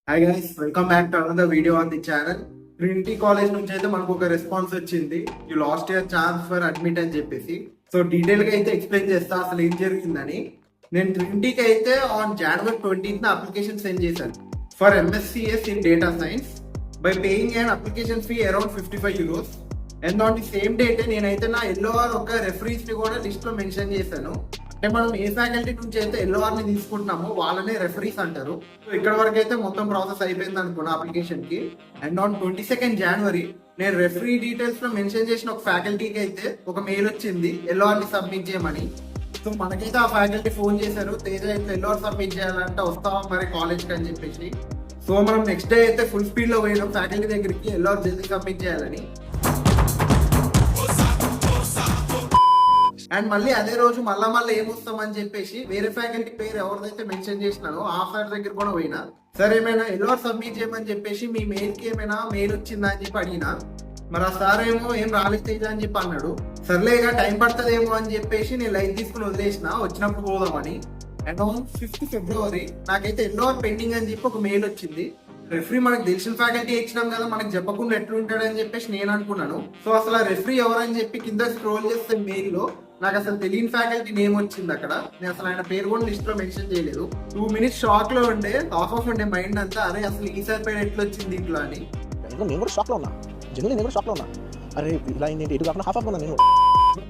Hi guys, welcome back to another video on the channel. Trinity college నుంచి అయితే మనకు ఒక రెస్పాన్స్ వచ్చింది. You lost your chance for admit అని చెప్పేసి. సో డీటెయిల్ గా అయితే ఎక్స్ప్లెయిన్ చేస్తా అసలు ఏం జరిగిందని. నేను ట్రినిటీకి అయితే on January 20th application send చేశాను for MScs in data science by paying and application fee around €55. And on the same date నేనైతే నా ఎల్ఓఆర్ ఒక రెఫరీస్ ని కూడా లిస్ట్ లో మెన్షన్ చేశాను. అంటే మనం ఏ ఫ్యాకల్టీ నుంచి అయితే ఎల్ఓఆర్ ని తీసుకుంటున్నామో వాళ్ళనే రెఫరీస్ అంటారు. సో ఇక్కడ వరకు అయితే మొత్తం ప్రాసెస్ అయిపోయింది అనుకున్నా అప్లికేషన్ కి. అండ్ ఆన్ 22nd January నేను రెఫరీ డీటెయిల్స్ లో మెన్షన్ చేసిన ఒక ఫ్యాకల్టీకి అయితే ఒక మెయిల్ వచ్చింది ఎల్ఓఆర్ ని సబ్మిట్ చేయమని. సో మనకైతే ఆ ఫ్యాకల్టీ ఫోన్ చేశారు, తేజ అయితే ఎల్ఓఆర్ సబ్మిట్ చేయాలంటే వస్తావా మరి కాలేజ్ కి అని చెప్పేసి. సో మనం నెక్స్ట్ డే అయితే ఫుల్ స్పీడ్ లో పోయినాం ఫ్యాకల్టీ దగ్గరికి ఎల్ఓఆర్ జల్దీ సబ్మిట్ చేయాలని. అండ్ మళ్ళీ అదే రోజు మళ్ళీ ఏమొస్తామని చెప్పేసి వేరే ఫ్యాకల్టీ పేరు ఎవరిదైతే మెన్షన్ చేసినానో ఆ ఫ్యాకల్టీ దగ్గర కూడా పోయినా. సరే ఏమైనా ఎల్ఓఆర్ సబ్మిట్ చేయమని చెప్పేసి మీ మెయిల్ కి ఏమైనా మెయిల్ వచ్చిందా అని చెప్పి అడిగినా. మరి ఆ సార్ ఏమో ఏం రాలేదు తేజ అని చెప్పి అన్నాడు. సర్లేగా టైం పడుతుందేమో అని చెప్పేసి నేను లైట్ తీసుకుని వదిలేసిన, వచ్చినప్పుడు పోదామని. అండ్ ఆన్ 5th February నాకైతే ఎల్ఓఆర్ పెండింగ్ అని చెప్పి ఒక మెయిల్ వచ్చింది. రెఫరీ మనకు తెలిసిన ఫ్యాకల్టీ ఇచ్చినాం కదా, మనకు చెప్పకుండా ఎట్లుంటాడని చెప్పేసి నేను అనుకున్నాను. సో అసలు ఆ రెఫరీ ఎవరని చెప్పి కింద స్క్రోల్ చేస్తే మెయిల్ లో నాకు అసలు తెలియని ఫ్యాకల్టీ నేమ్ వచ్చింది అక్కడ. నేను అసలు ఆయన పేరు కూడా లిస్ట్ లో మెన్షన్ చేయలేదు. 2 minutes షాక్ లో ఉండే, ఆఫ్ ఉండే మైండ్ అంతా. అరే అసలు ఈసారి పేరు ఎట్లా వచ్చింది ఇంట్లో అని. నేను కూడా షాక్ లో ఉన్నా, జనరల్ నేను కూడా షాక్ లో ఉన్నా. అరే ఇలా ఏంటి ఎటు కాకుండా హాఫ్ ఆఫ్ నేను.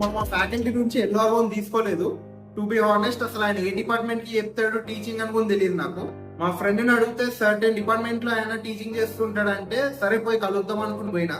మనం ఆ ఫ్యాకల్టీ నుంచి ఎల్ఓఆర్ ఓన్ తీసుకోలేదు. టు బి ఆనెస్ట్ అసలు ఆయన ఏ డిపార్ట్మెంట్ కి చెప్తాడు టీచింగ్ అని కూడా తెలియదు నాకు. మా ఫ్రెండ్ ని అడిగితే సర్టెన్ డిపార్ట్మెంట్ లో ఆయన టీచింగ్ చేస్తుంటాడంటే సరే పోయి కలుద్దాం అనుకుని పోయినా.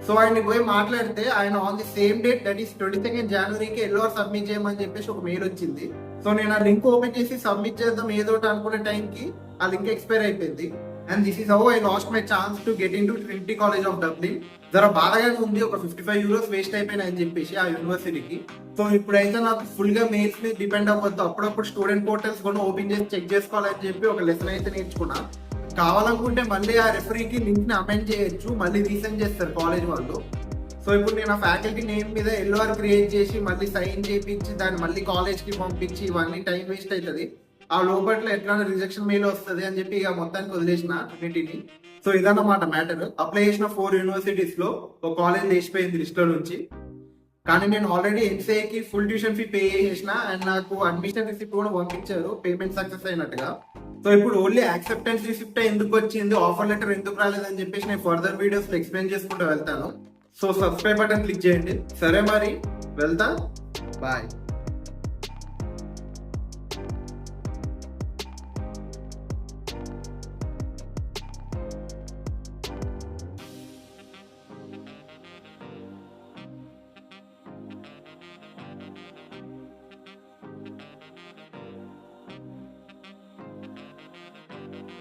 సో ఆయన పోయి మాట్లాడితే ఆయన on the same date that is 22nd January ఎల్ఓఆర్ submit చేయమని చెప్పేసి ఒక మెయిల్ వచ్చింది. సో నేను ఆ లింక్ ఓపెన్ చేసి సబ్మిట్ చేద్దాం ఏదో అనుకునే టైంకి ఆ లింక్ ఎక్స్పైర్ అయిపోయింది. And this is how I lost my chance to get in to Trinity college of Dublin. జర బాధగానే ఉంది, ఒక €55 వేస్ట్ అయిపోయినా అని చెప్పేసి ఆ యూనివర్సిటీకి. సో ఇప్పుడైతే నాకు ఫుల్ గా మెయిల్స్ మీద డిపెండ్ అవ్వద్దు, అప్పుడప్పుడు స్టూడెంట్ పోర్టల్స్ కూడా ఓపెన్ చేసి చెక్ చేసుకోవాలని చెప్పి ఒక లెసన్ అయితే నేర్చుకున్నా. కావాలనుకుంటే మళ్ళీ ఆ రెఫరీకి లింక్ ని అమెండ్ చేయొచ్చు, మళ్ళీ రీసెండ్ చేస్తారు కాలేజ్ వాళ్ళు. సో ఇప్పుడు నేను ఆ ఫ్యాకల్టీ నేమ్ మీద ఎల్ఓఆర్ క్రియేట్ చేసి మళ్ళీ సైన్ చేయించి దాన్ని మళ్ళీ కాలేజ్ కి పంపించి ఇవన్నీ టైం వేస్ట్ అవుతుంది. ఆ లోపట్లో ఎట్లా రిజెక్షన్ మెయిల్ వస్తుంది అని చెప్పి ఇక మొత్తానికి వదిలేసిన ట్రినిటీని. సో ఇదన్నమాట మ్యాటర్. అప్లై చేసిన 4 యూనివర్సిటీస్ లో ఒక కాలేజ్ లేచిపోయింది లిస్ట్ లో నుంచి. కానీ నేను ఆల్రెడీ ఎంసీఏకి ఫుల్ ట్యూషన్ ఫీ పే చేసిన అండ్ నాకు అడ్మిషన్ రిసిప్ట్ కూడా పంపించారు పేమెంట్ సక్సెస్ అయినట్టుగా. సో ఇప్పుడు ఓన్లీ యాక్సెప్టెన్స్ రిసిప్ట్ ఎందుకు వచ్చింది, ఆఫర్ లెటర్ ఎందుకు రాలేదని చెప్పేసి నేను ఫర్దర్ వీడియోస్ లో ఎక్స్ప్లెయిన్ చేసుకుంటూ వెళ్తాను. సో సబ్స్క్రైబ్ బటన్ క్లిక్ చేయండి. సరే మరి వెళ్తా, బాయ్.